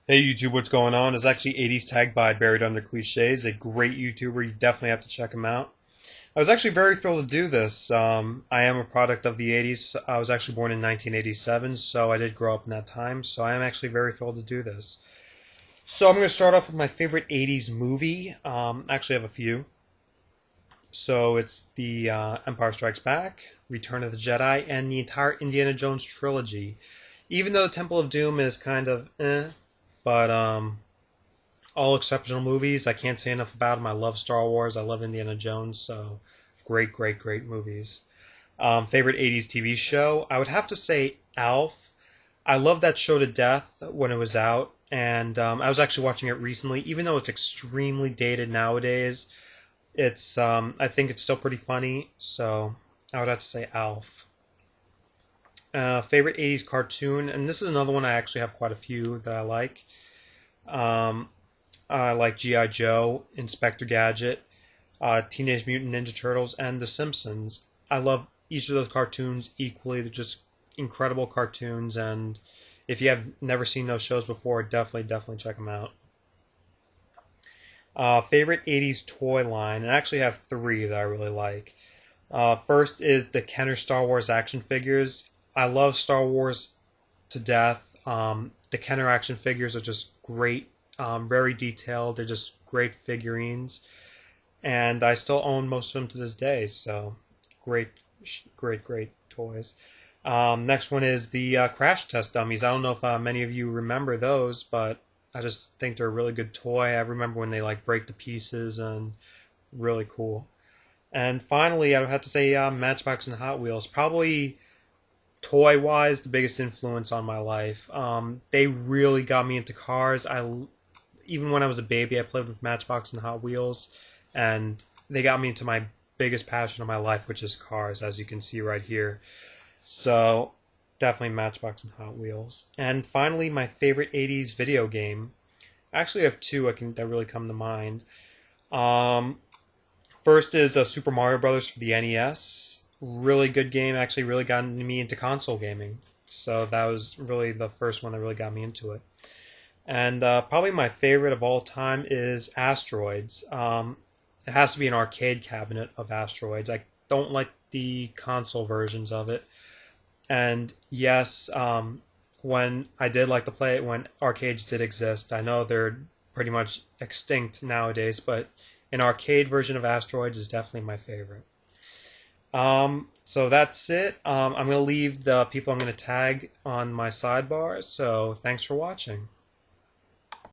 Hey YouTube, what's going on? It's actually 80's tagged by Buried Under Cliches, a great YouTuber. You definitely have to check him out. I was actually very thrilled to do this. I am a product of the 80's. I was actually born in 1987, so I did grow up in that time. So I am actually very thrilled to do this. So I'm going to start off with my favorite 80's movie. Actually, I have a few. So it's the Empire Strikes Back, Return of the Jedi, and the entire Indiana Jones trilogy. Even though the Temple of Doom is kind of but all exceptional movies. I can't say enough about them. I love Star Wars. I love Indiana Jones. So great, great, great movies. Favorite 80's TV show? I would have to say Alf. I love that show to death when it was out. And I was actually watching it recently. Even though it's extremely dated nowadays, it's I think it's still pretty funny. So I would have to say Alf. Favorite 80's cartoon, and this is another one I actually have quite a few that I like. Um, I like G.I. Joe, Inspector Gadget, Teenage Mutant Ninja Turtles, and The Simpsons. I love each of those cartoons equally. They're just incredible cartoons, and if you have never seen those shows before, definitely, definitely check them out. Favorite 80's toy line, and I actually have three that I really like. First is the Kenner Star Wars action figures. I love Star Wars to death. The Kenner action figures are just great, very detailed. They're just great figurines, and I still own most of them to this day. So great, great, great toys. Next one is the crash test dummies. I don't know if many of you remember those, but I just think they're a really good toy. I remember when they like break to pieces and really cool. And finally, I would have to say Matchbox and Hot Wheels. Probably toy wise, the biggest influence on my life. They really got me into cars. Even when I was a baby, I played with Matchbox and Hot Wheels, and they got me into my biggest passion of my life, which is cars, as you can see right here. So definitely Matchbox and Hot Wheels. And finally, my favorite 80's video game. I actually have two that really come to mind. Um, First is Super Mario Brothers for the NES. Really good game. Actually, really got me into console gaming. So that was really the first one that really got me into it. And probably my favorite of all time is Asteroids. It has to be an arcade cabinet of Asteroids. I don't like the console versions of it. And yes, when I did like to play it when arcades did exist, I know they're pretty much extinct nowadays, but an arcade version of Asteroids is definitely my favorite. So that's it. I'm going to leave the people I'm going to tag on my sidebar, so thanks for watching.